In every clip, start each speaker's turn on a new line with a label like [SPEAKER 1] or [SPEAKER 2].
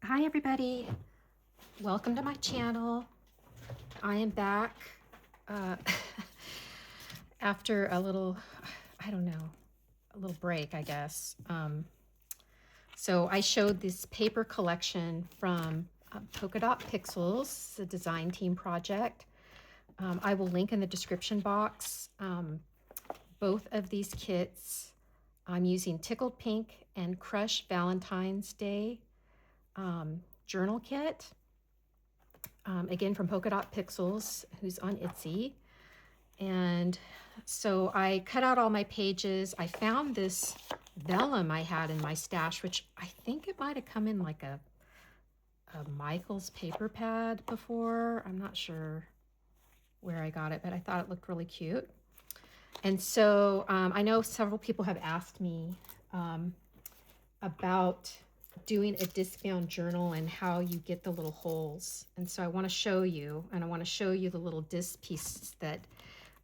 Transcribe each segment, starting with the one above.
[SPEAKER 1] Hi everybody, welcome to my channel. I am back after a little, I don't know, a little break, I guess. So I showed this paper collection from PolkaDotPixels, the design team project. I will link in the description box. Both of these kits, I'm using Tickled Pink and Crush Valentine's Day journal kit. Again from PolkaDotPixels, who's on Etsy. And so I cut out all my pages. I found this vellum I had in my stash, which I think it might have come in like a Michael's paper pad before. I'm not sure where I got it, but I thought it looked really cute. And so I know several people have asked me about doing a disc-bound journal and how you get the little holes. And so I want to show you, and I want to show you the little disc pieces that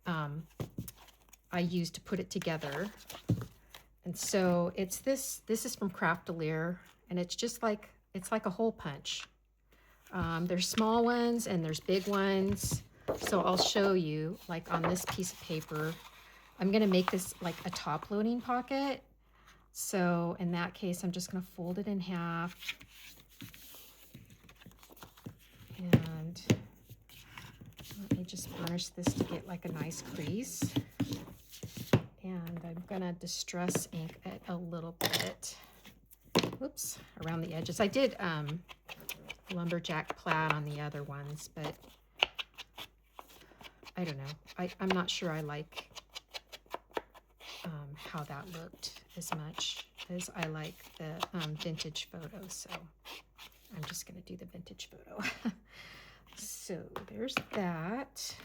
[SPEAKER 1] I used to put it together. And so it's this is from Craftalier, and it's just like, it's like a hole punch. There's small ones and there's big ones. So I'll show you, like on this piece of paper, I'm going to make this like a top loading pocket. So in that case, I'm just going to fold it in half. And let me just burnish this to get like a nice crease. And I'm going to distress ink it a little bit. Whoops, around the edges. I did lumberjack plaid on the other ones, but I don't know. I'm not sure I like how that looked as much as I like the vintage photo. So I'm just going to do the vintage photo. So there's that.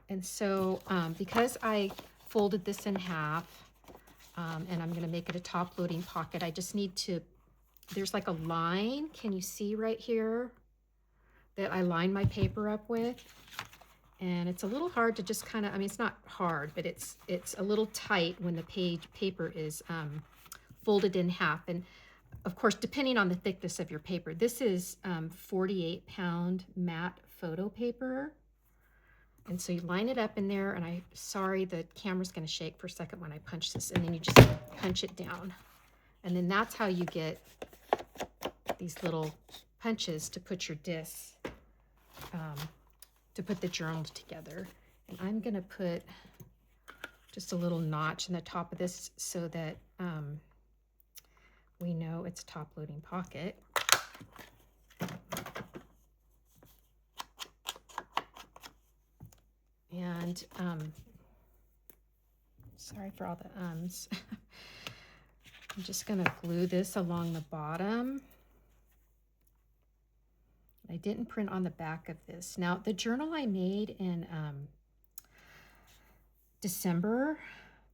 [SPEAKER 1] And so because I folded this in half and I'm going to make it a top loading pocket, I just need to, there's like a line. Can you see right here that I line my paper up with? And it's a little hard to just kind of, I mean, it's not hard, but it's a little tight when the paper is folded in half. And of course, depending on the thickness of your paper, this is 48-pound matte photo paper. And so you line it up in there, and sorry, the camera's going to shake for a second when I punch this, and then you just punch it down. And then that's how you get these little punches to put your discs, to put the journals together. And I'm going to put just a little notch in the top of this so that we know it's a top loading pocket. And sorry for all the ums. I'm just going to glue this along the bottom. I didn't print on the back of this. Now, the journal I made in December,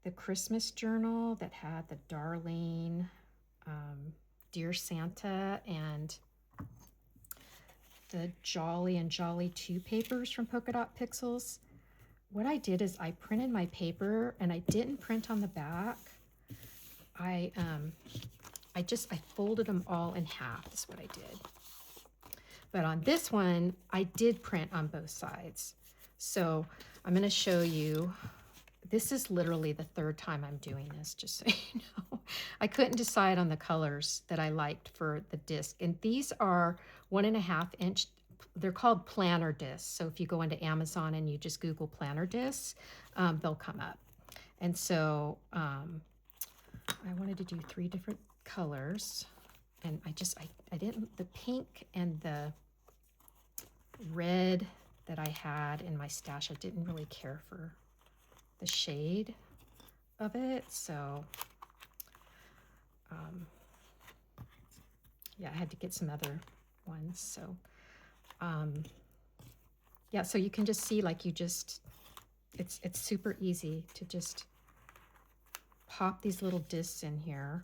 [SPEAKER 1] the Christmas journal that had the Darling, Dear Santa, and the Jolly and Jolly 2 papers from PolkaDotPixels. What I did is I printed my paper and I didn't print on the back. I folded them all in half, is what I did. But on this one, I did print on both sides. So I'm going to show you. This is literally the third time I'm doing this, just so you know. I couldn't decide on the colors that I liked for the disc. And these are 1.5 inch. They're called planner discs. So if you go into Amazon and you just Google planner discs, they'll come up. And so I wanted to do 3 different colors. And I didn't, the pink and the red that I had in my stash, I didn't really care for the shade of it. So, yeah, I had to get some other ones. So, yeah, so you can just see, like, it's super easy to just pop these little discs in here.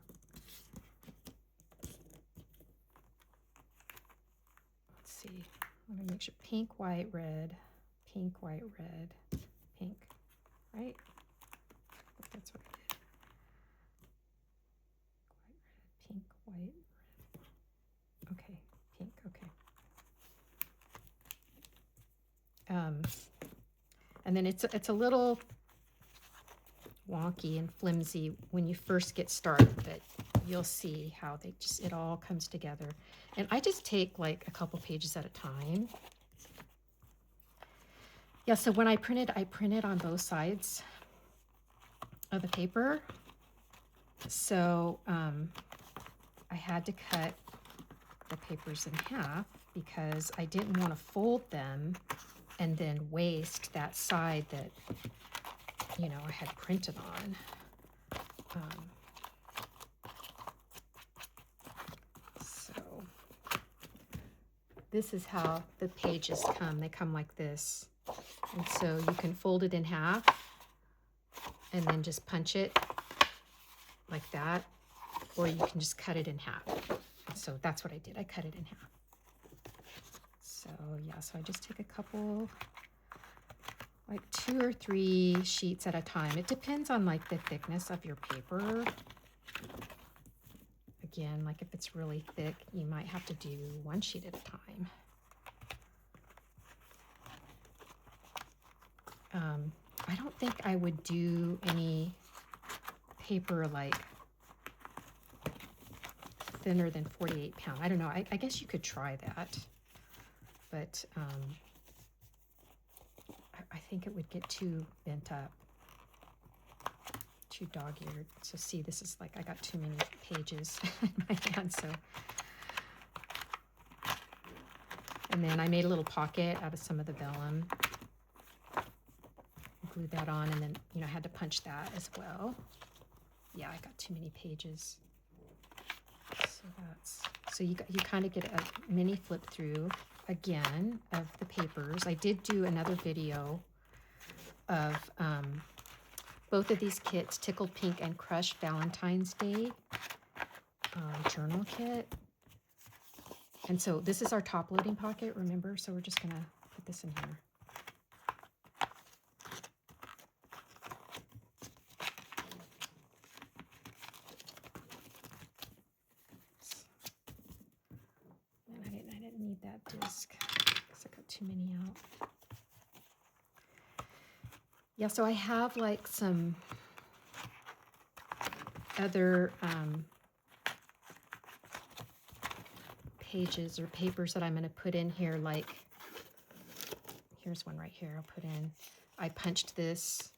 [SPEAKER 1] Let's see. I'm going to make sure pink, white, red, pink, white, red, pink, right? I think that's what I did. White, red, pink, white, red, And then it's a little wonky and flimsy when you first get started, but you'll see how it all comes together. And I just take like a couple pages at a time. Yeah, so when I printed on both sides of the paper. So I had to cut the papers in half because I didn't want to fold them and then waste that side that, you know, I had printed on. So this is how the pages come. They come like this. And so you can fold it in half and then just punch it like that, or you can just cut it in half. So that's what I did. I cut it in half. So yeah, so I just take a couple, like 2 or 3 sheets at a time. It depends on like the thickness of your paper. Again, like if it's really thick, you might have to do 1 sheet at a time. I don't think I would do any paper like thinner than 48 pound. I don't know. I guess you could try that, but I think it would get too bent up, too dog-eared. So see, this is like I got too many pages in my hand. So, and then I made a little pocket out of some of the vellum. Glued that on, and then, you know, I had to punch that as well. Yeah, I got too many pages. So you kind of get a mini flip through again of the papers. I did do another video of both of these kits, Tickled Pink and Crushed Valentine's Day journal kit. And so this is our top loading pocket, remember? So we're just gonna put this in here. That disc because I got too many out. Yeah, so I have like some other pages or papers that I'm going to put in here. Like, here's one right here. I'll put in. I punched this.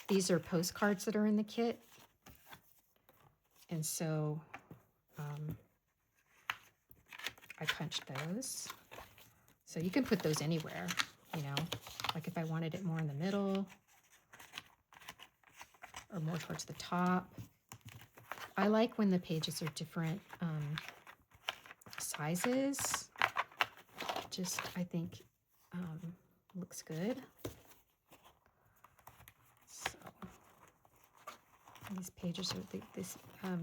[SPEAKER 1] These are postcards that are in the kit, and so I punched those. So you can put those anywhere, you know, like if I wanted it more in the middle or more towards the top. I like when the pages are different sizes. Just, I think, looks good. So these pages are, these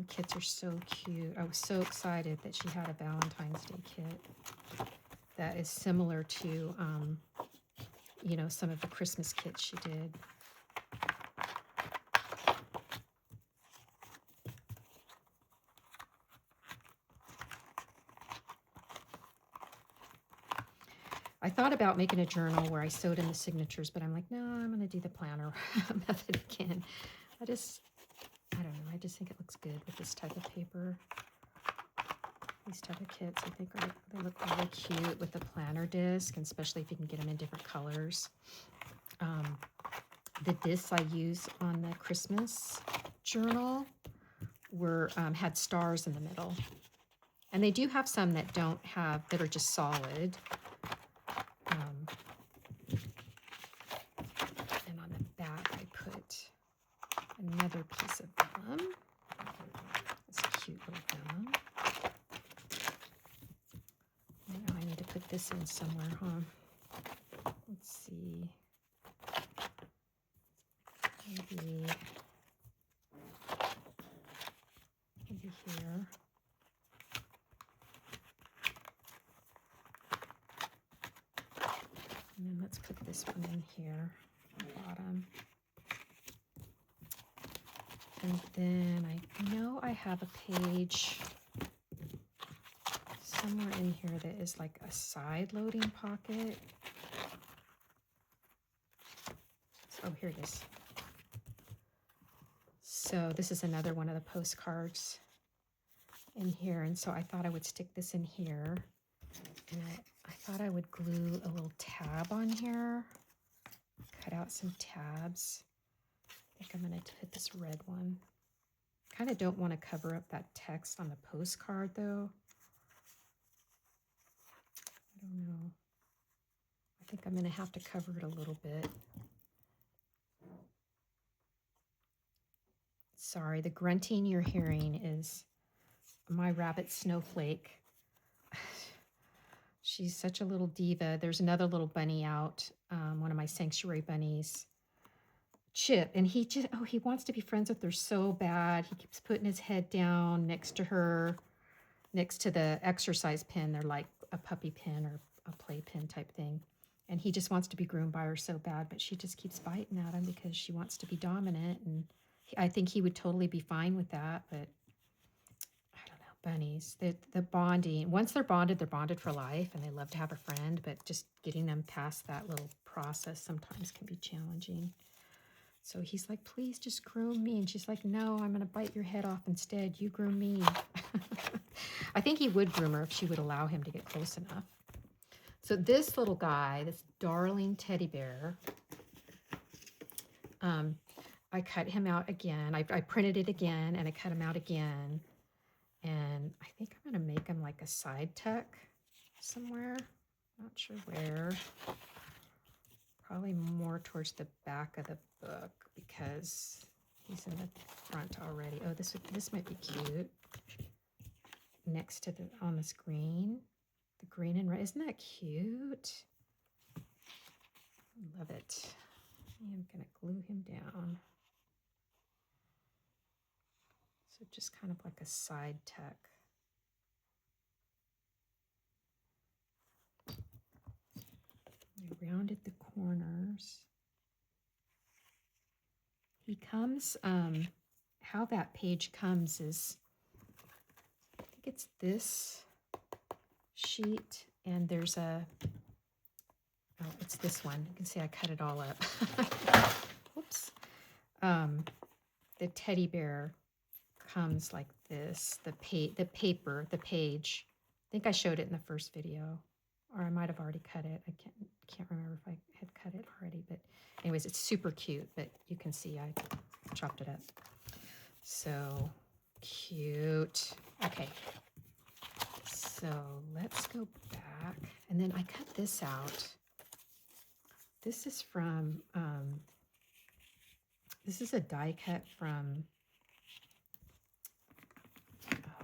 [SPEAKER 1] kits are so cute. I was so excited that she had a Valentine's Day kit that is similar to, you know, some of the Christmas kits she did. I thought about making a journal where I sewed in the signatures, but I'm like, no, I'm going to do the planner method again. I don't know. I just think it looks good with this type of paper. These type of kits, I think, they look really cute with the planner disc, and especially if you can get them in different colors. The discs I use on the Christmas journal were had stars in the middle, and they do have some that don't have, that are just solid. And on the back, I put another piece of vellum. This cute little vellum. Now I need to put this in somewhere, huh? Let's see. Maybe here. And then let's put this one in here, at the bottom. And then I know I have a page somewhere in here that is like a side loading pocket. Oh, here it is. So this is another one of the postcards in here. And so I thought I would stick this in here. And I thought I would glue a little tab on here. Cut out some tabs. I think I'm going to put this red one. Kind of don't want to cover up that text on the postcard though. I don't know. I think I'm going to have to cover it a little bit. Sorry, the grunting you're hearing is my rabbit Snowflake. She's such a little diva. There's another little bunny out, one of my sanctuary bunnies, Chip, and he just, oh, he wants to be friends with her so bad. He keeps putting his head down next to her, next to the exercise pen. They're like a puppy pen or a play pen type thing. And he just wants to be groomed by her so bad, but she just keeps biting at him because she wants to be dominant. And I think he would totally be fine with that, but I don't know, bunnies, the bonding, once they're bonded for life, and they love to have a friend, but just getting them past that little process sometimes can be challenging. So he's like, please just groom me. And she's like, no, I'm going to bite your head off instead. You groom me. I think he would groom her if she would allow him to get close enough. So this little guy, this darling teddy bear, I cut him out again. I printed it again, and I cut him out again. And I think I'm going to make him like a side tuck somewhere. Not sure where. Probably more towards the back of the book because he's in the front already. Oh, this might be cute. Next to the, on the screen, the green and red. Isn't that cute? Love it. I'm gonna glue him down. So just kind of like a side tuck. I rounded the corners. He comes, how that page comes is, I think it's this sheet, and there's a, oh, it's this one. You can see I cut it all up. Whoops. The teddy bear comes like this, the paper, the page. I think I showed it in the first video, or I might have already cut it. I can't remember if I had cut it already, but anyways, it's super cute, but you can see I chopped it up. So cute. Okay. So let's go back, and then I cut this out. This is from, this is a die cut from,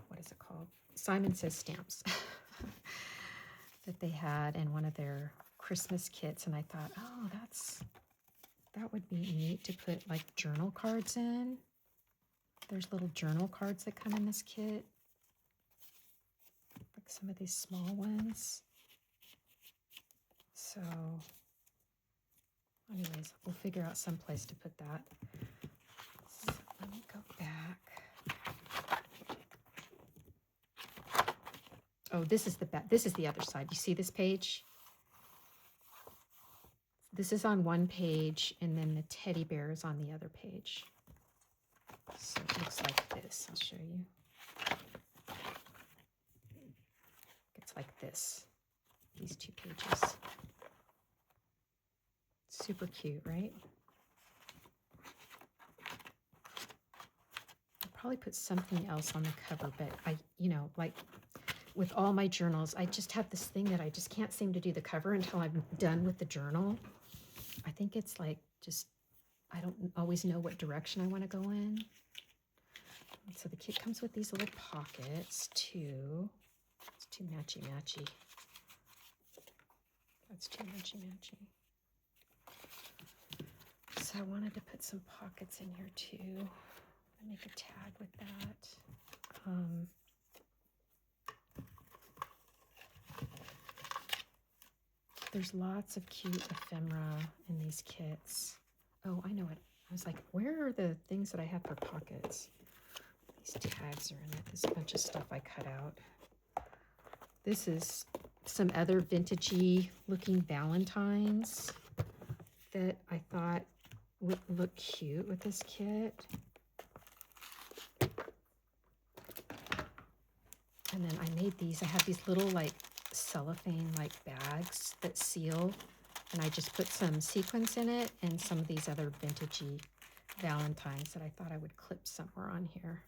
[SPEAKER 1] what is it called? Simon Says Stamps that they had in one of their Christmas kits. And I thought, oh, that would be neat to put like journal cards in. There's little journal cards that come in this kit. Like some of these small ones. So anyways, we'll figure out some place to put that. So let me go back. Oh, this is the back. This is the other side. You see this page? This is on one page, and then the teddy bear is on the other page. So it looks like this. I'll show you. It's like this. These two pages. Super cute, right? I'll probably put something else on the cover, but I, like with all my journals, I just have this thing that I just can't seem to do the cover until I'm done with the journal. I think it's like just, I don't always know what direction I want to go in. So the kit comes with these little pockets too. It's too matchy-matchy. That's too matchy-matchy. So I wanted to put some pockets in here too. I make a tag with that. There's lots of cute ephemera in these kits. Oh, I know it. I was like, where are the things that I have for pockets? These tags are in it. There's a bunch of stuff I cut out. This is some other vintagey looking Valentines that I thought would look cute with this kit. And then I made these. I have these little like cellophane like bags that seal, and I just put some sequins in it and some of these other vintagey Valentines that I thought I would clip somewhere on here.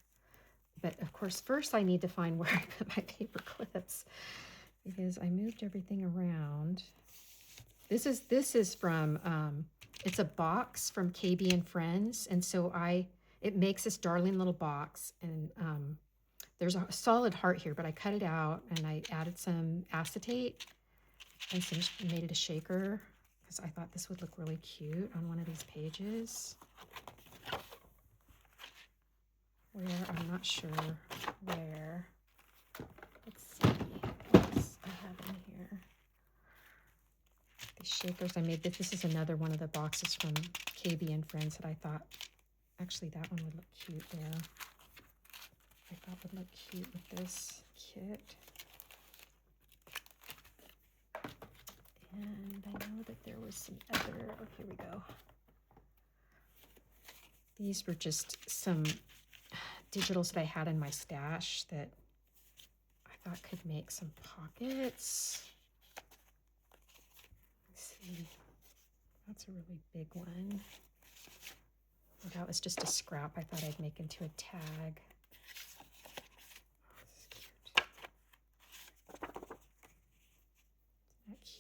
[SPEAKER 1] But of course, first I need to find where I put my paper clips because I moved everything around. This is from it's a box from KB and Friends, and so it makes this darling little box, and there's a solid heart here, but I cut it out and I added some acetate and made it a shaker because I thought this would look really cute on one of these pages. Where, I'm not sure where. Let's see what else I have in here. These shakers I made. This is another one of the boxes from KB and Friends that I thought, actually that one would look cute there. I thought would look cute with this kit. And I know that there was some other, oh, here we go. These were just some digitals that I had in my stash that I thought could make some pockets. Let's see, that's a really big one. That was just a scrap I thought I'd make into a tag.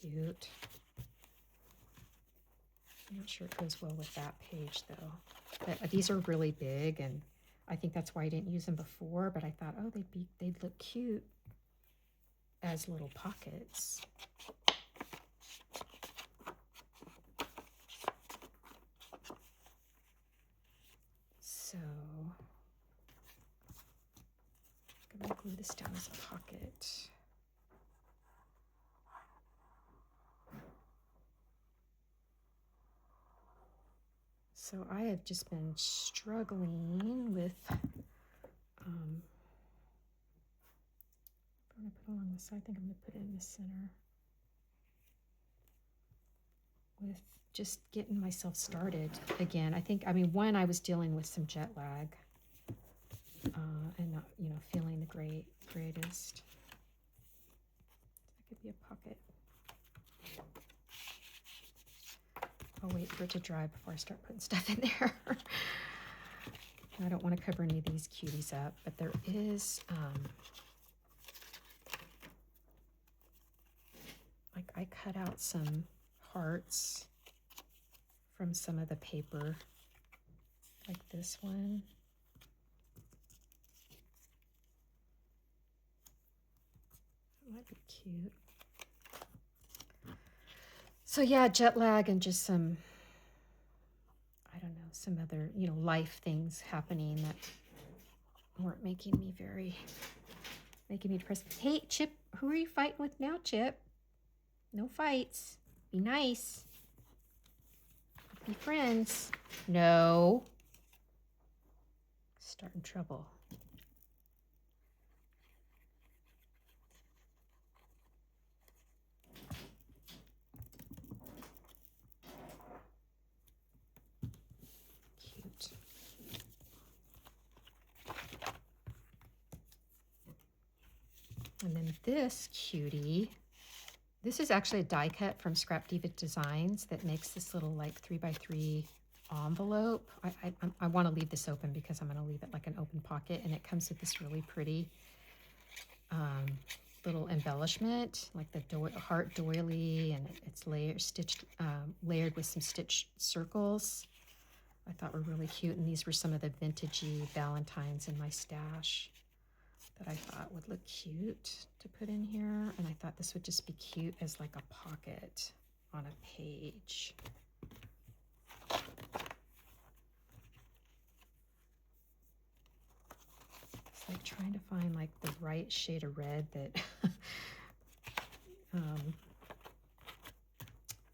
[SPEAKER 1] Cute. I'm not sure it goes well with that page though. But these are really big, and I think that's why I didn't use them before, but I thought, oh, they'd look cute as little pockets. So I'm gonna glue this down as a pocket. So I have just been struggling with, I'm going to put it on the side. I think I'm going to put it in the center. With just getting myself started again. I mean, one, I was dealing with some jet lag and not, feeling the greatest. That could be a pocket. I'll wait for it to dry before I start putting stuff in there. I don't want to cover any of these cuties up, but there is, like I cut out some hearts from some of the paper, like this one. That might be cute. So yeah, jet lag and just some, I don't know, some other, life things happening that weren't making me depressed. Hey, Chip, who are you fighting with now, Chip? No fights. Be nice. Be friends. No. Starting trouble. And then this cutie, this is actually a die cut from Scrap Diva Designs that makes this little like 3x3 envelope. I want to leave this open because I'm going to leave it like an open pocket, and it comes with this really pretty little embellishment, like the heart doily, and it's layered with some stitched circles. I thought were really cute, and these were some of the vintagey Valentines in my stash that I thought would look cute to put in here, and I thought this would just be cute as like a pocket on a page. It's like trying to find like the right shade of red that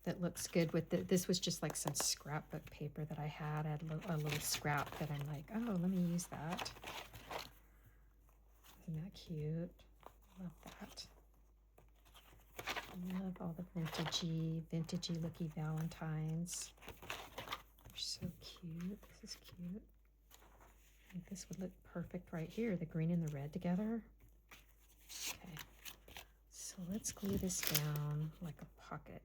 [SPEAKER 1] that looks good with this was just like some scrapbook paper that I had. I had a little scrap that I'm like, oh, let me use that. Isn't that cute? Love that. Love all the vintagey looky Valentines. so cute. This is cute. I think this would look perfect right here, the green and the red together. Okay, so let's glue this down like a pocket.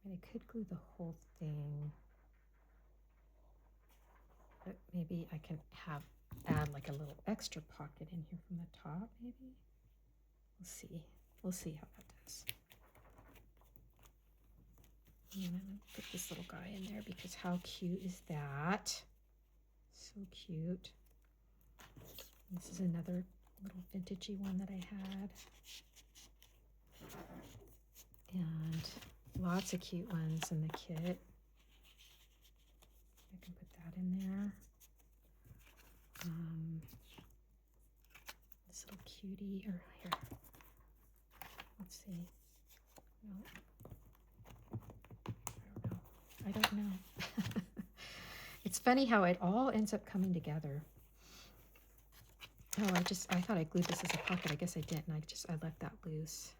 [SPEAKER 1] I mean, I could glue the whole thing, but maybe I can add like a little extra pocket in here from the top, maybe. We'll see. We'll see how that does. And I'm gonna put this little guy in there because how cute is that? So cute. This is another little vintagey one that I had. And lots of cute ones in the kit. I can put that in there. This little cutie, or here. Let's see. No, I don't know. It's funny how it all ends up coming together. Oh, I thought I glued this as a pocket. I guess I didn't. I left that loose.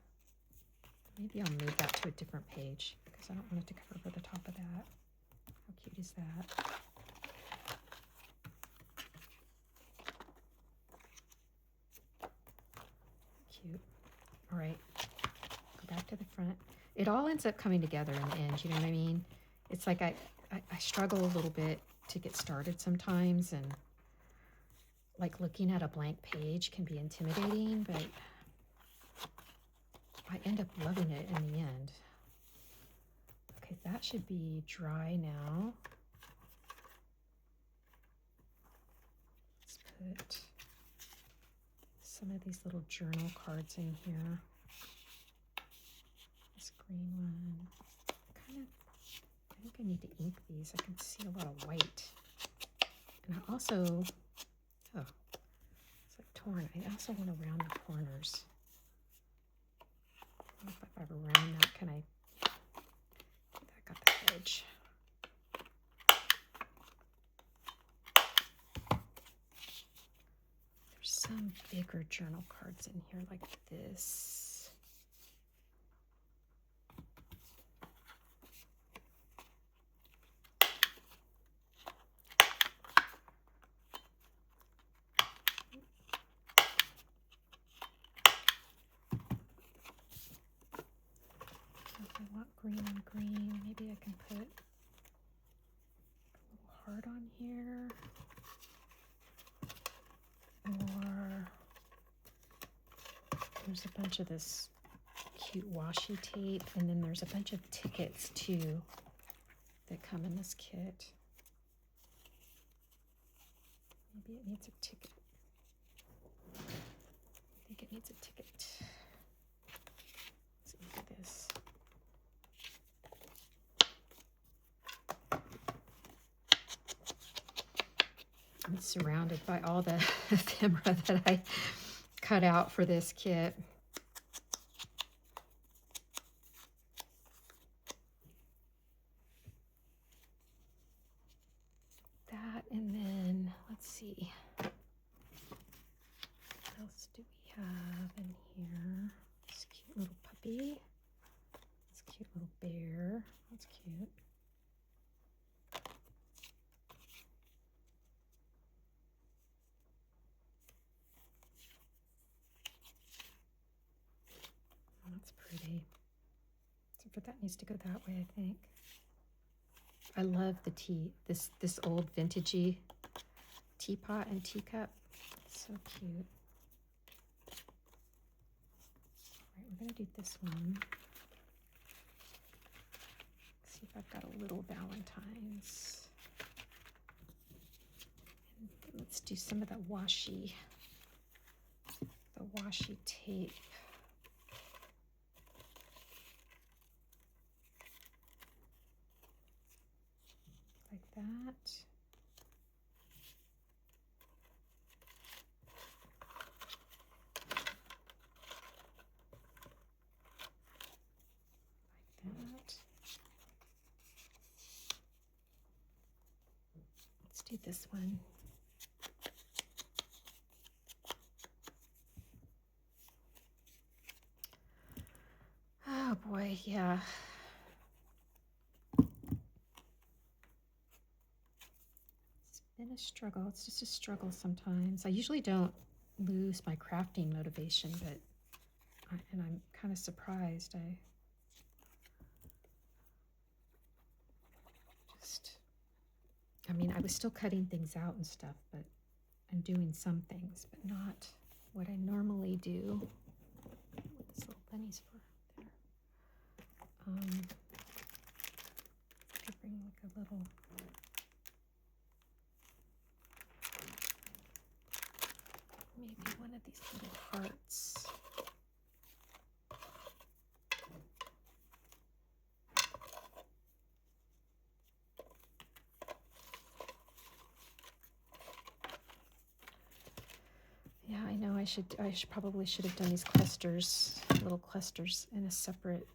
[SPEAKER 1] Maybe I'll move that to a different page because I don't want it to cover the top of that. How cute is that? Cute. All right, go back to the front. It all ends up coming together in the end, you know what I mean? It's like I struggle a little bit to get started sometimes, and like looking at a blank page can be intimidating, but I end up loving it in the end. Okay, that should be dry now. Let's put some of these little journal cards in here. This green one. I think I need to ink these. I can see a lot of white. And I also, oh, it's like torn. I also want to round the corners. I don't know if I ever round that, can I? That got the edge. There's some bigger journal cards in here like this. I want green on green. Maybe I can put a little heart on here. Or there's a bunch of this cute washi tape, and then there's a bunch of tickets too that come in this kit. Maybe it needs a ticket. I think it needs a ticket. Let's look at this. I'm surrounded by all the ephemera that I cut out for this kit. That, and then let's see. What else do we have in here? This cute little puppy. This cute little bear. That's cute. That's pretty. Except for that needs to go that way, I think. I love the tea, this old vintagey teapot and teacup. It's so cute. All right, we're gonna do this one. See if I've got a little Valentines. And let's do some of the washi tape. Like that. Like that. Let's do this one. Oh boy, yeah. been a struggle. It's just a struggle sometimes. I usually don't lose my crafting motivation, but and I'm kind of surprised. I mean, I was still cutting things out and stuff, but I'm doing some things, but not what I normally do. What this little bunny's for there. I could bring like a little. Maybe one of these little hearts. Yeah, I know probably should have done these clusters, little clusters at a separate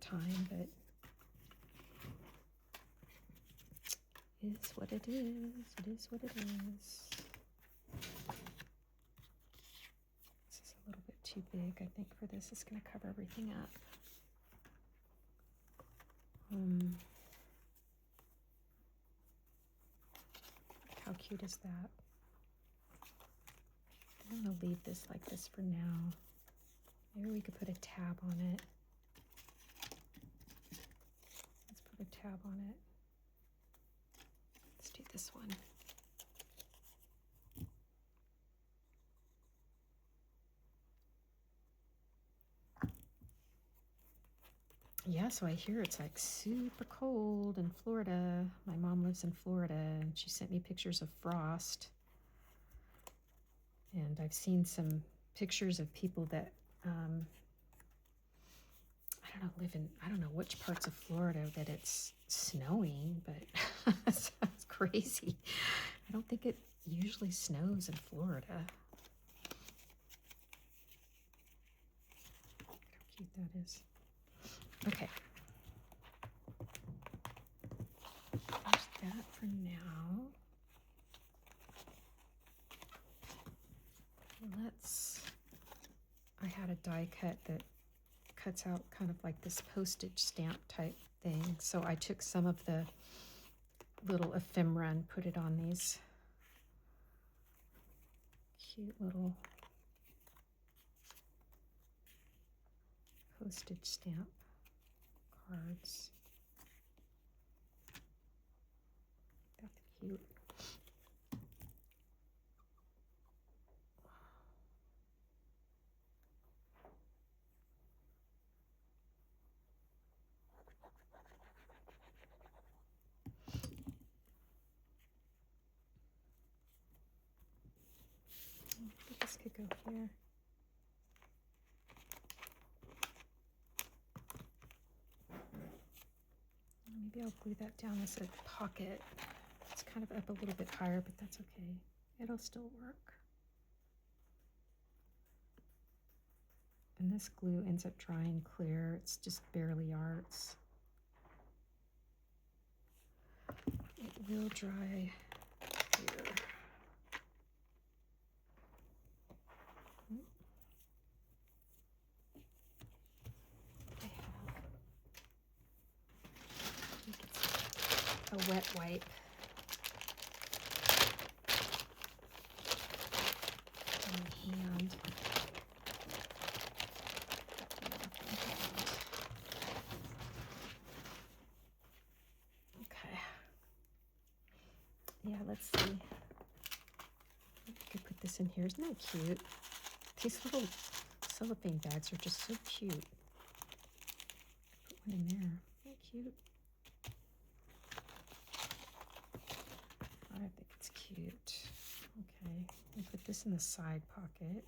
[SPEAKER 1] time, but it is what it is. It is what it is. This is a little bit too big, I think, for this. It's going to cover everything up. How cute is that? I'm going to leave this like this for now. Maybe we could put a tab on it. Let's put a tab on it. Let's do this one. Yeah, so I hear it's like super cold in Florida. My mom lives in Florida, and she sent me pictures of frost. And I've seen some pictures of people that, I don't know which parts of Florida that it's snowing, but that sounds crazy. I don't think it usually snows in Florida. Look how cute that is. Okay. There's that for now. I had a die cut that cuts out kind of like this postage stamp type thing. So I took some of the little ephemera and put it on these cute little postage stamp cards. That's cute. I think this could go here. Maybe I'll glue that down as a pocket. It's kind of up a little bit higher, but that's okay. It'll still work. And this glue ends up drying clear. It's just barely arts. It will dry here. A wet wipe. On hand. Okay. Yeah, let's see. I could put this in here. Isn't that cute? These little cellophane bags are just so cute. Put one in there. Isn't that cute? I think it's cute. Okay, I'll put this in the side pocket.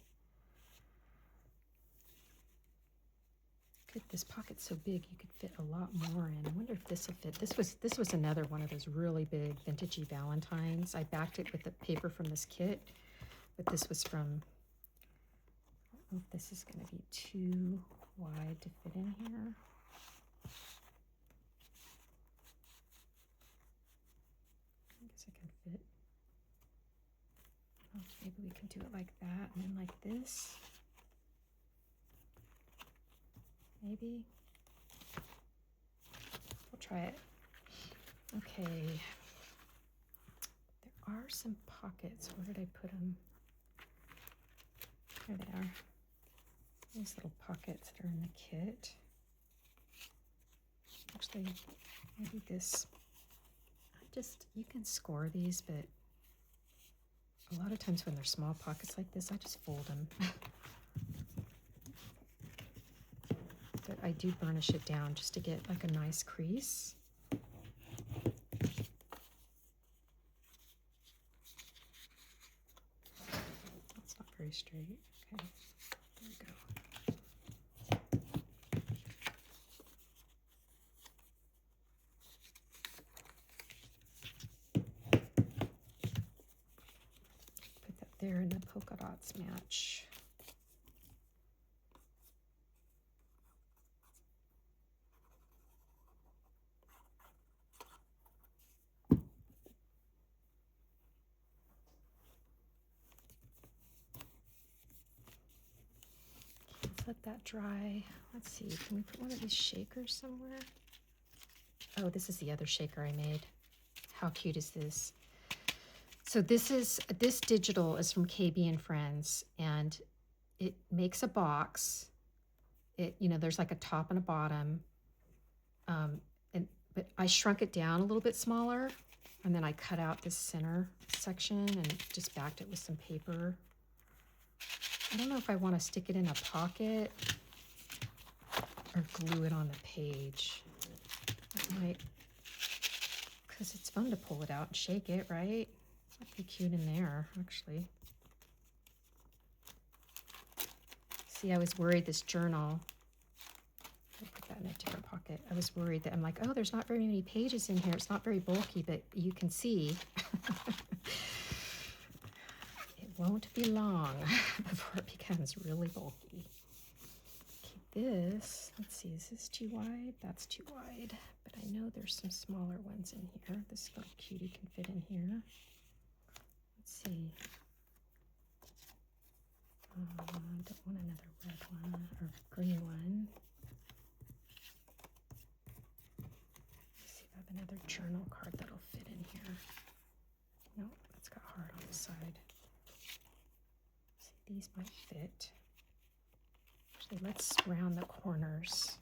[SPEAKER 1] This pocket's so big you could fit a lot more in. I wonder if this will fit. This was another one of those really big vintagey Valentines. I backed it with the paper from this kit, but this was from, I don't know if this is going to be too wide to fit in here. I guess I can fit. Oh, maybe we can do it like that and then like this. Maybe. We'll try it. Okay. are some pockets. Where did I put them? There they are. These little pockets that are in the kit. Actually, maybe this. You can score these, but a lot of times when they're small pockets like this, I just fold them. But I do burnish it down just to get like a nice crease. That's not very straight. Okay, there we go. Put that there and the polka dots match. Let that dry. Let's see, can we put one of these shakers somewhere? Oh, this is the other shaker I made. How cute is this? So this digital is from KB and Friends, and it makes a box. There's like a top and a bottom. But I shrunk it down a little bit smaller, and then I cut out this center section and just backed it with some paper. I don't know if I want to stick it in a pocket or glue it on the page. I might, because it's fun to pull it out and shake it, right? That'd be cute in there, actually. See, I was worried this journal, I'll put that in a different pocket. I was worried that I'm like, oh, there's not very many pages in here. It's not very bulky, but you can see. Won't be long before it becomes really bulky. Okay, this, let's see, is this too wide? That's too wide, but I know there's some smaller ones in here. This little cutie can fit in here. Let's see. Don't want another red one or green one. Let's see if I have another journal card that'll fit in here. Nope, that's got heart on the side. These might fit. Actually, let's round the corners.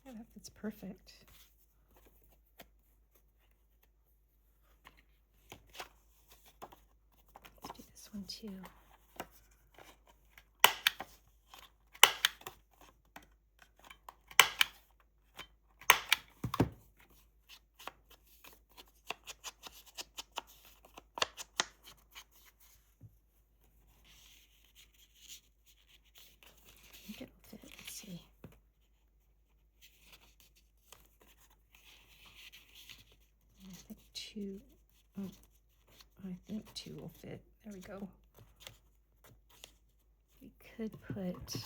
[SPEAKER 1] Yeah, that fits perfect. One too. I think it'll fit. Let's see. I think two will fit. There we go. We could put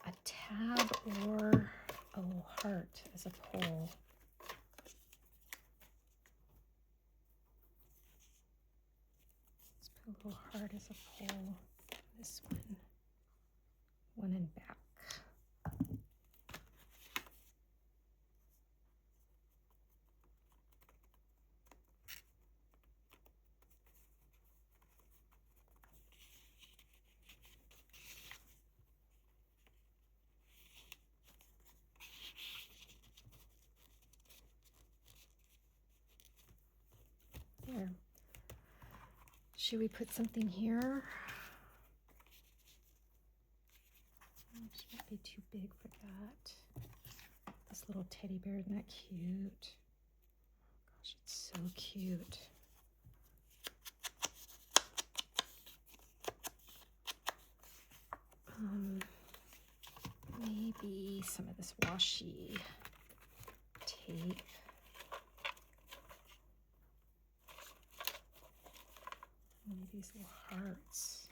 [SPEAKER 1] a tab or a little heart as a pole. Let's put a little heart as a pole. This one in back. There. Should we put something here? This might be too big for that. This little teddy bear, isn't that cute? Gosh, it's so cute. Maybe some of this washi tape. One of these little hearts.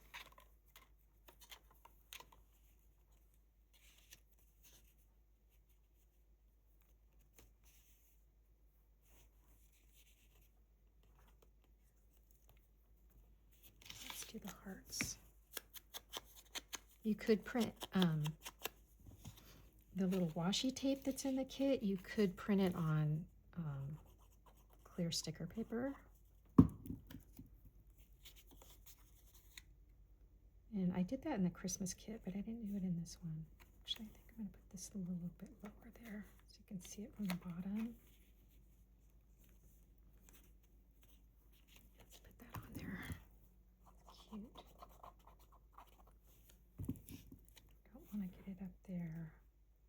[SPEAKER 1] You could print the little washi tape that's in the kit. You could print it on clear sticker paper. And I did that in the Christmas kit, but I didn't do it in this one. Actually, I think I'm going to put this a little bit lower there so you can see it from the bottom. Let's put that on there. Cute. Don't want to get it up there.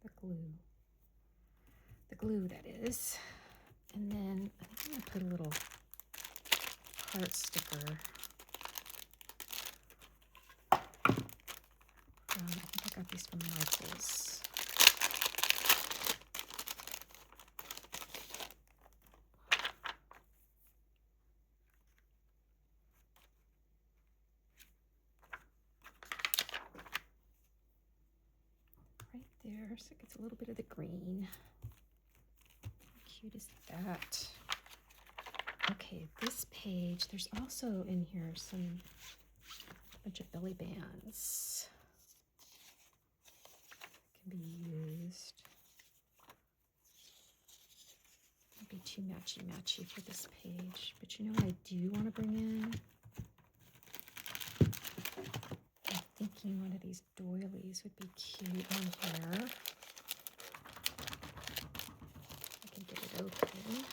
[SPEAKER 1] The glue. The glue, that is. And then I think I'm going to put a little heart sticker. I think I got these from Michael's. Right there, so it gets a little bit of the green. How cute is that? Okay, this page, there's also in here a bunch of belly bands. Be used. Might be too matchy for this page, but you know what I do want to bring in? I'm thinking one of these doilies would be cute on here. I can get it open.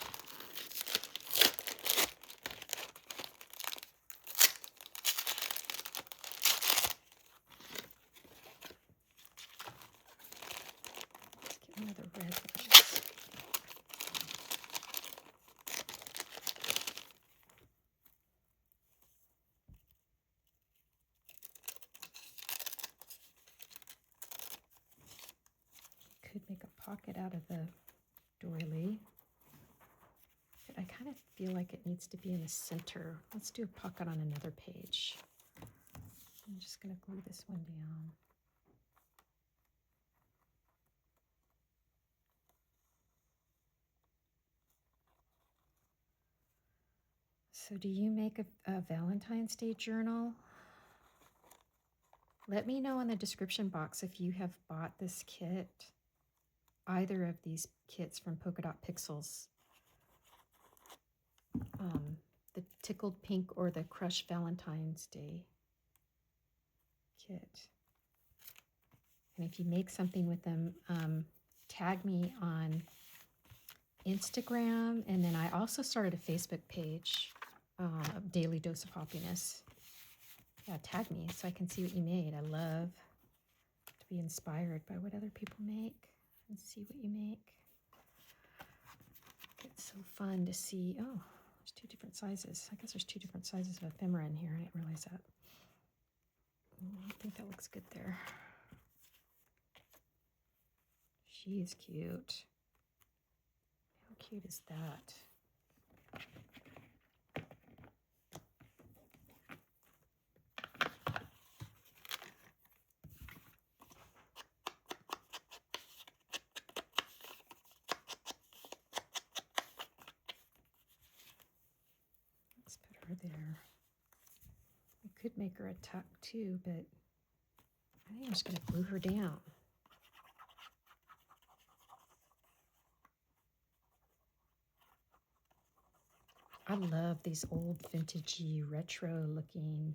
[SPEAKER 1] One of the red ones. Could make a pocket out of the doily. But I kind of feel like it needs to be in the center. Let's do a pocket on another page. I'm just going to glue this one down. So do you make a Valentine's Day journal? Let me know in the description box if you have bought this kit, either of these kits from PolkaDotPixels, the Tickled Pink or the Crush Valentine's Day kit. And if you make something with them, tag me on Instagram, and then I also started a Facebook page, Daily Dose of Happiness. Yeah, tag me so I can see what you made. I love to be inspired by what other people make and see what you make. It's so fun to see. Oh, there's two different sizes. I guess there's two different sizes of ephemera in here. I didn't realize that. I think that looks good there. She's cute. How cute is that? Let's put her there. We could make her a tuck too, but I think I'm just going to glue her down. I love these old vintagey retro looking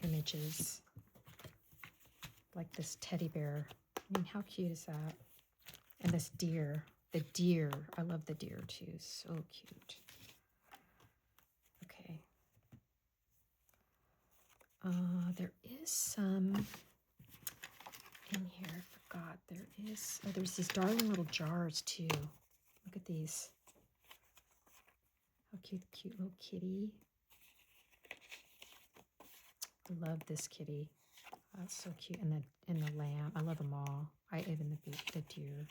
[SPEAKER 1] images, like this teddy bear. I mean, how cute is that? And this deer, the deer, I love the deer too, so cute. Okay. There is some in here, I forgot. There is, oh, there's these darling little jars too. Look at these. How cute, cute little kitty. I love this kitty. That's so cute. And the lamb. I love them all. Even the deer.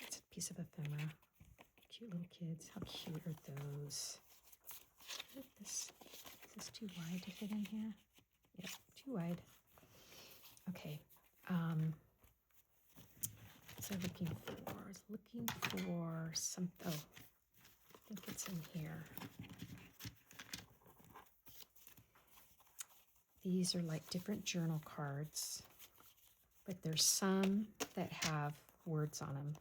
[SPEAKER 1] It's a piece of ephemera. Cute little kids. How cute are those? Is this too wide to fit in here? Yeah, too wide. Okay. So I was looking for some, oh, I think it's in here. These are like different journal cards, but there's some that have words on them.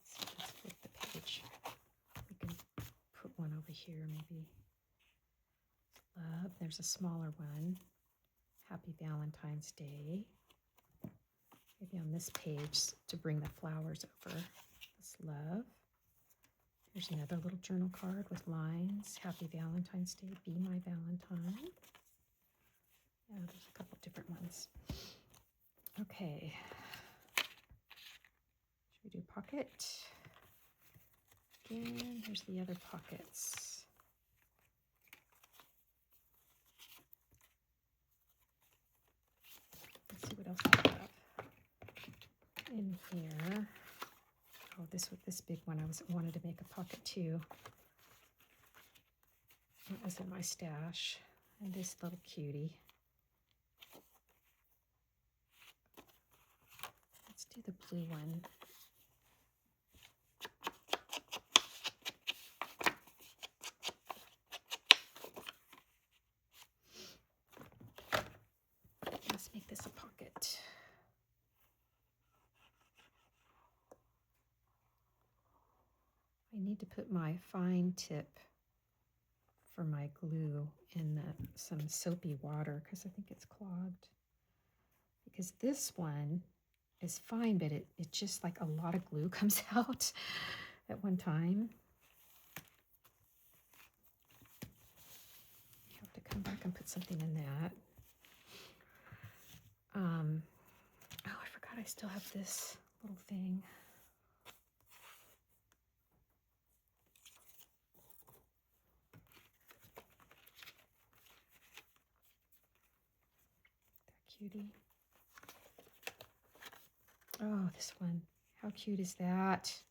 [SPEAKER 1] So let's flip the page. We can put one over here maybe. Love, there's a smaller one. Happy Valentine's Day. Maybe on this page to bring the flowers over. That's love. Here's another little journal card with lines. Happy Valentine's Day, be my Valentine. Yeah, there's a couple different ones. Okay. Should we do pocket? Again, here's the other pockets. Let's see what else I have in here. Oh, this big one, I wanted to make a pocket too. That was in my stash. And this little cutie. Let's do the blue one. Let's make this a pocket. I need to put my fine tip for my glue in some soapy water because I think it's clogged. Because this one is fine, but it just like a lot of glue comes out at one time. I have to come back and put something in that. Oh, I forgot I still have this little thing. Cutie. Oh, this one. How cute is that?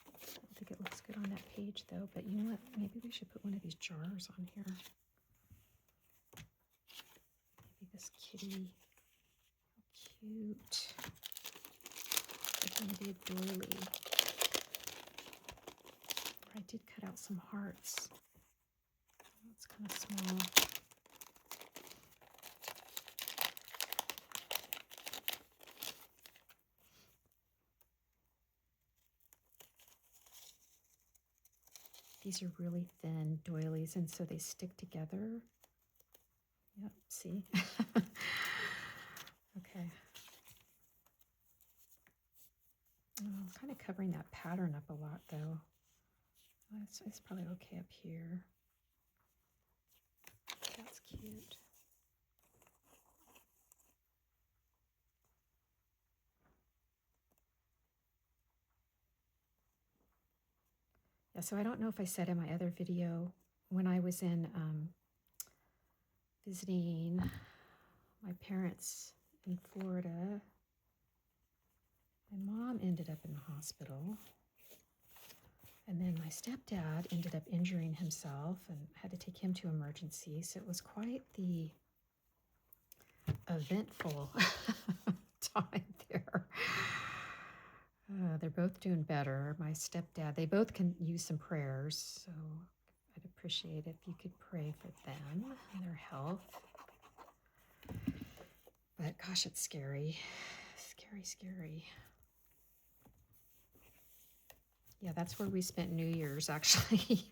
[SPEAKER 1] I don't think it looks good on that page though, but you know what? Maybe we should put one of these jars on here. Maybe this kitty. How cute. It's going to be a doily. I did cut out some hearts. It's kind of small. These are really thin doilies, and so they stick together. Yep, see? Okay. I'm kind of covering that pattern up a lot, though. It's probably okay up here. That's cute. Yeah, so I don't know if I said in my other video, when I was in visiting my parents in Florida, my mom ended up in the hospital. And then my stepdad ended up injuring himself and had to take him to emergency. So it was quite the eventful time there. They're both doing better. My stepdad, they both can use some prayers. So I'd appreciate if you could pray for them and their health. But gosh, it's scary. Scary, scary. Yeah, that's where we spent New Year's, actually.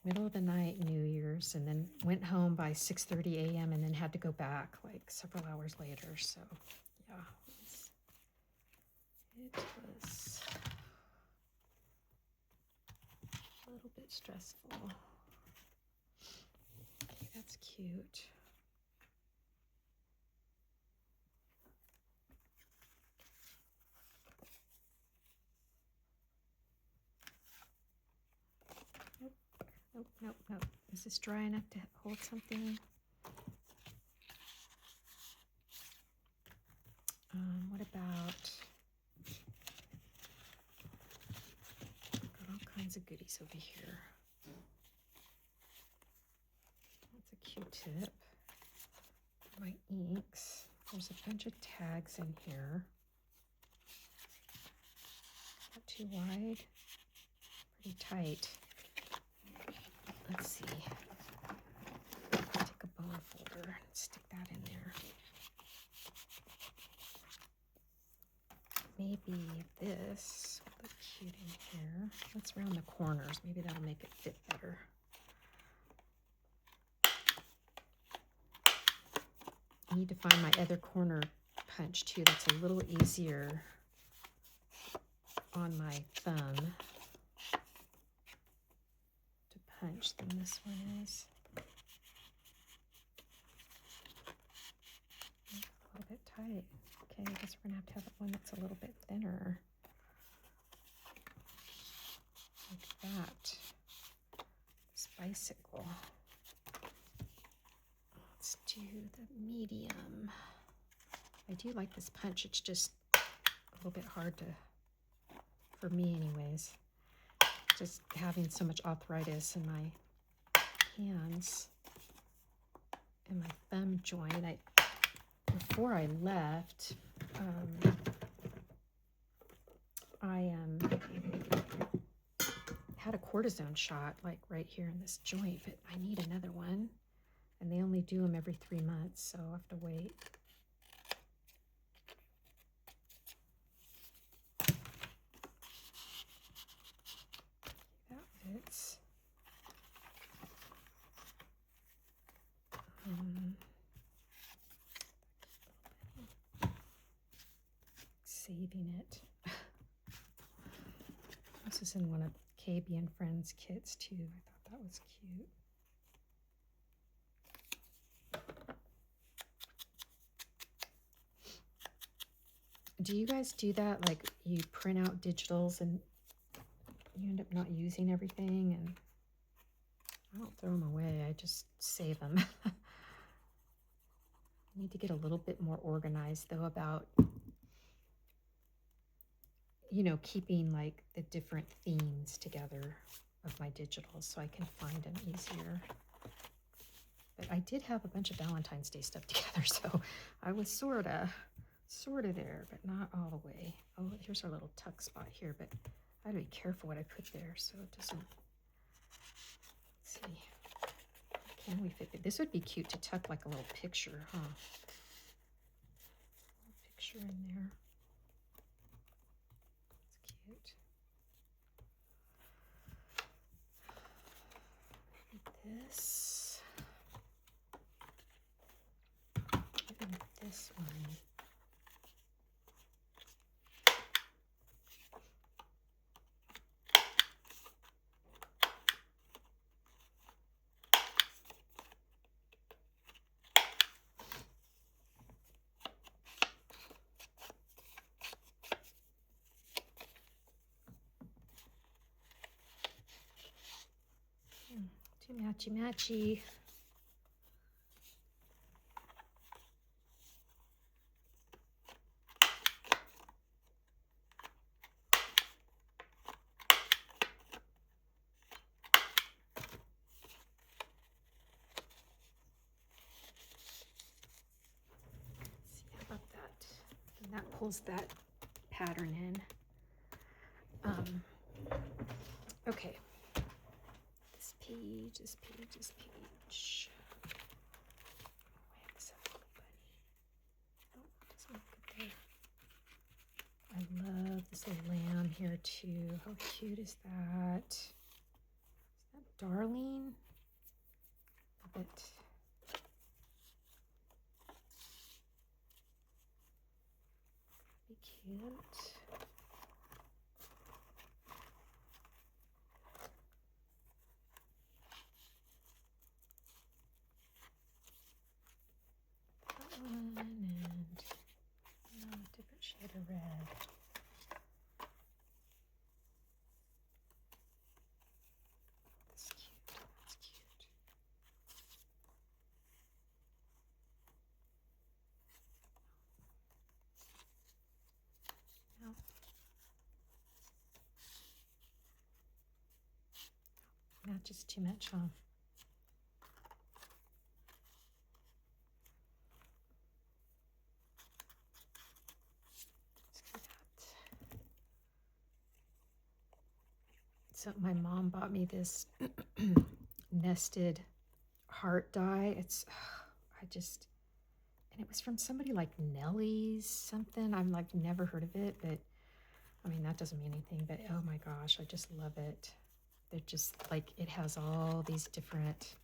[SPEAKER 1] Middle of the night, New Year's, and then went home by 6:30 a.m. and then had to go back like several hours later. So, yeah, it was a little bit stressful. Okay, that's cute. Nope, nope, nope. Is this dry enough to hold something? What about, got all kinds of goodies over here. That's a Q-tip. My inks. There's a bunch of tags in here. Not too wide, pretty tight. let's see. Take a boa folder and stick that in there. Maybe this will look cute in here. Let's round the corners. Maybe that'll make it fit better. I need to find my other corner punch too. That's a little easier on my thumb to punch than this one is. A little bit tight. Okay, I guess we're gonna have one that's a little bit thinner. Like that. This bicycle. Let's do the medium. I do like this punch. It's just a little bit hard to, for me anyways. Just having so much arthritis in my hands and my thumb joint. Before I left, I had a cortisone shot like right here in this joint, but I need another one. And they only do them every 3 months, so I'll have to wait. That fits. Saving it. This is in one of KB and Friends kits too. I thought that was cute. Do you guys do that? Like you print out digitals and you end up not using everything? And I don't throw them away. I just save them. I need to get a little bit more organized though about, you know, keeping like the different themes together of my digitals so I can find them easier. But I did have a bunch of Valentine's Day stuff together, so I was sort of there, but not all the way. Oh, here's our little tuck spot here, but I gotta be careful what I put there so it doesn't. Let's see. Can we fit it? This would be cute to tuck like a little picture, huh? A little picture in there. That's cute. This. Even this one. Too matchy-matchy. See, how about that? And that pulls that pattern in. Okay. This page. Wait, this little bunny. Oh, it doesn't look good there. I love this little lamb here too. How cute is that? Is that Darling? Love it. Be cute. And a different shade of red. That's cute. That's cute. No. Not just too much, huh? So my mom bought me this nested heart die. It's, and it was from somebody like Nellie's something. I'm like never heard of it, but I mean, that doesn't mean anything, but oh my gosh, I just love it. They're just like, it has all these different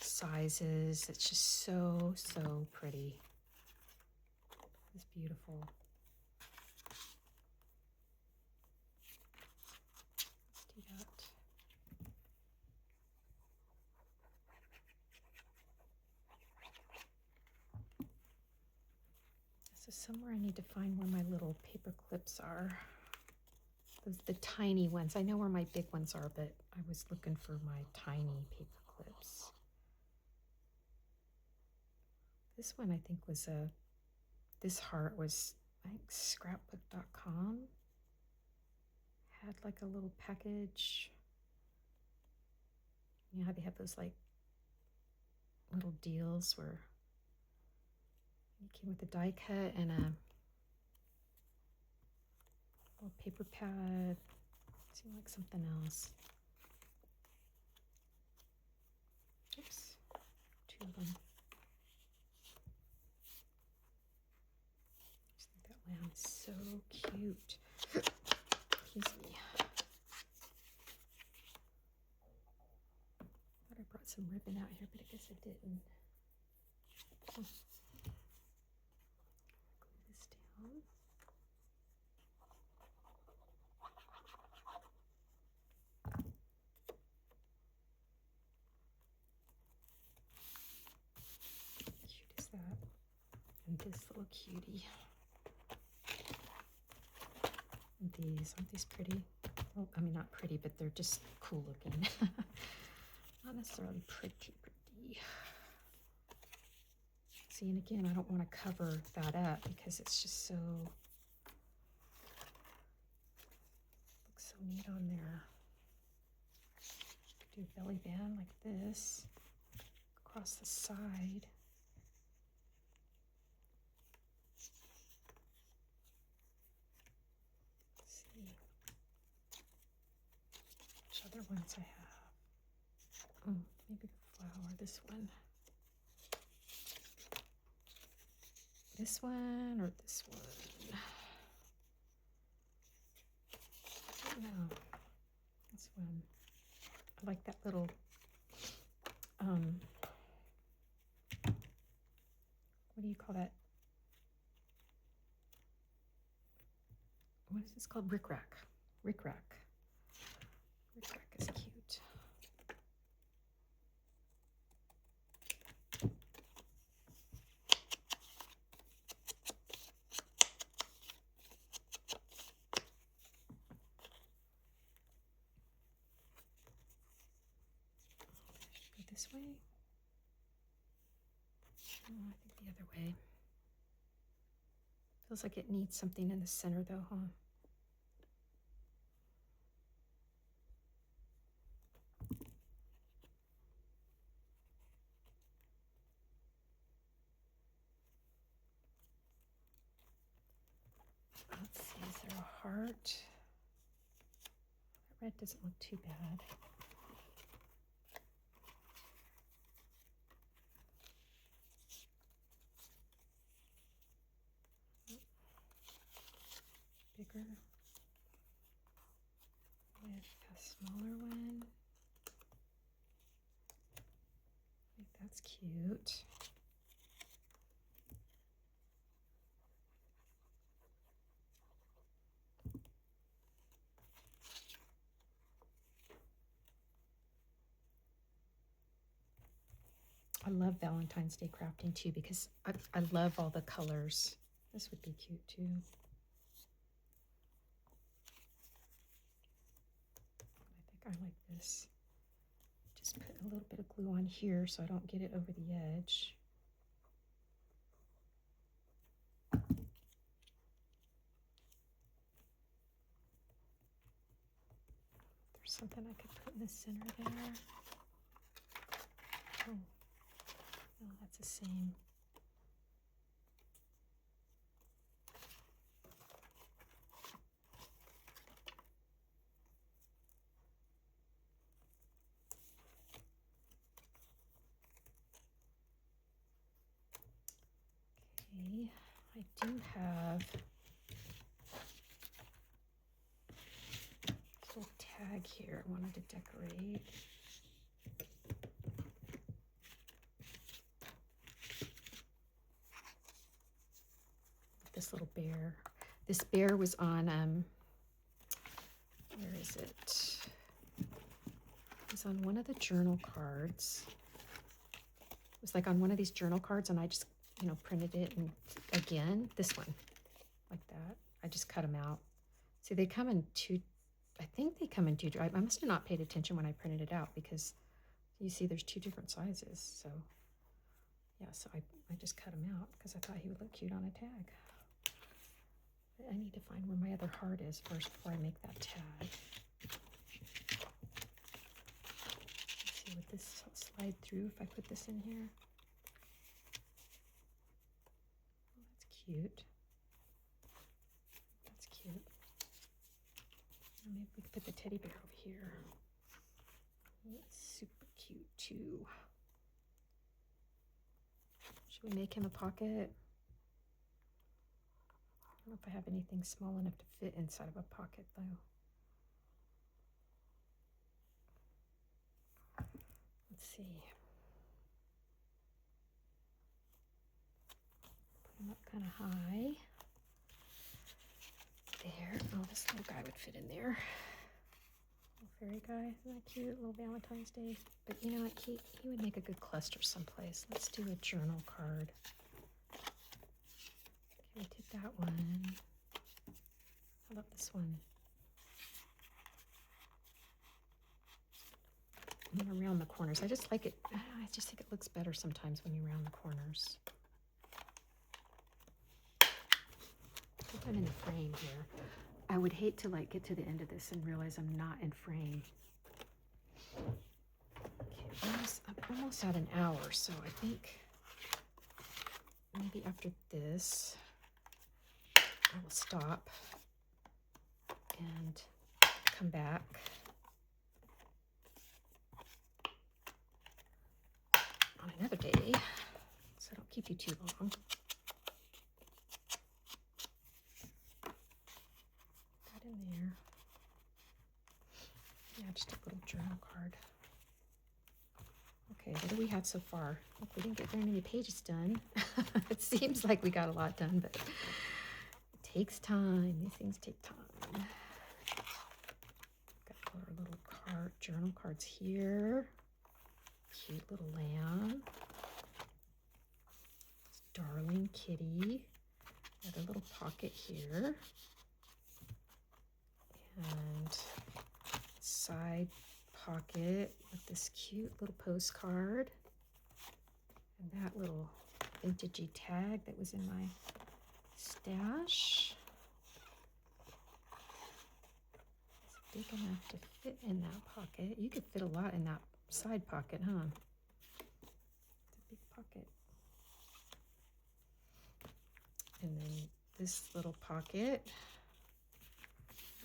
[SPEAKER 1] sizes. It's just so, so pretty. It's beautiful. Let's do that. So somewhere I need to find where my little paper clips are. The tiny ones. I know where my big ones are, but I was looking for my tiny paper clips. This one I think was this heart was, I think, scrapbook.com. Had like a little package. You know how they have those like little deals where it came with a die cut and a little paper pad. Seemed like something else. Oops, two of them. I just think that lamb is so cute. Excuse me. Thought I brought some ribbon out here, but I guess I didn't. Glue this down. Cute is that? And this little cutie. And these, aren't these pretty? Well, I mean, not pretty, but they're just cool looking. Not necessarily pretty. See, and again, I don't want to cover that up because it's just so, looks so neat on there. Do a belly band like this across the side. Let's see which other ones I have. Maybe the flower, this one. This one or this one? I don't know. This one. I like that little, what do you call that? What is this called? Rickrack. Rickrack. Rickrack is cute. This way? Oh, I think the other way. Feels like it needs something in the center though, huh? Let's see, is there a heart? That red doesn't look too bad. Bigger with a smaller one. I think that's cute. I love Valentine's Day crafting too because I love all the colors. This would be cute too. I like this. Just put a little bit of glue on here so I don't get it over the edge. There's something I could put in the center there. Oh, no, that's the same. I do have this little tag here I wanted to decorate. This little bear. This bear was on, where is it? It was on one of the journal cards. It was like on one of these journal cards, and I just, you know, printed it, and again, this one, like that. I just cut them out. See, they come in two, I think they come in two, I must have not paid attention when I printed it out, because you see there's two different sizes. So yeah, so I just cut him out because I thought he would look cute on a tag. But I need to find where my other heart is first before I make that tag. Let's see, would this slide through if I put this in here? Oh, that's cute. That's cute. Maybe we could put the teddy bear over here. It's super cute too. Should we make him a pocket? I don't know if I have anything small enough to fit inside of a pocket though. Let's see. Put him up kind of high. There. Oh, this little guy would fit in there. Little fairy guy. Isn't that cute? Little Valentine's Day. But you know what? He would make a good cluster someplace. Let's do a journal card. Okay, we did that one. How about this one? I'm gonna round the corners. I just like it. I just think it looks better sometimes when you round the corners. I think I'm in the frame here. I would hate to like get to the end of this and realize I'm not in frame. Okay, I'm almost at an hour, so I think maybe after this I will stop and come back. On another day, so I don't keep you too long. That in there. Yeah, just a little journal card. Okay, what do we have so far? Look, we didn't get very many pages done. It seems like we got a lot done, but it takes time. These things take time. Got our little journal cards here. Cute little lamb. Darling kitty. Another little pocket here. And side pocket with this cute little postcard. And that little vintagey tag that was in my stash. It's big enough to fit in that pocket. You could fit a lot in that side pocket, huh? It's a big pocket. And then this little pocket,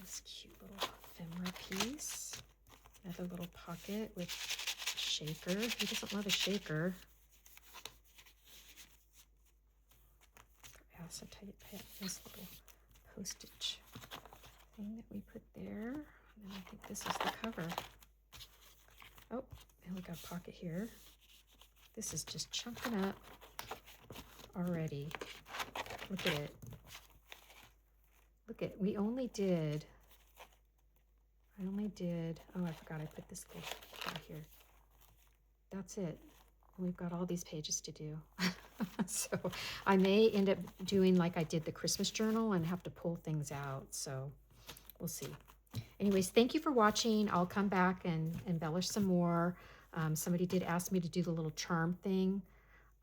[SPEAKER 1] this cute little ephemera piece. Another little pocket with shaker. Who doesn't love a shaker? Perhaps I'll tell you about this little postage thing that we put there. And then I think this is the cover. Oh, and we got a pocket here. This is just chunking up already. Look at it. Look at, we only did, oh, I forgot I put this little guy here. That's it. And we've got all these pages to do. So I may end up doing like I did the Christmas journal and have to pull things out. So we'll see. Anyways, thank you for watching. I'll come back and embellish some more. Somebody did ask me to do the little charm thing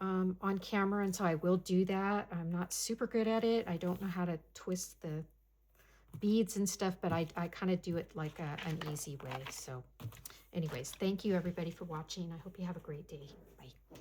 [SPEAKER 1] on camera, and so I will do that. I'm not super good at it. I don't know how to twist the beads and stuff, but I kind of do it like an easy way. So anyways, thank you everybody for watching. I hope you have a great day. Bye.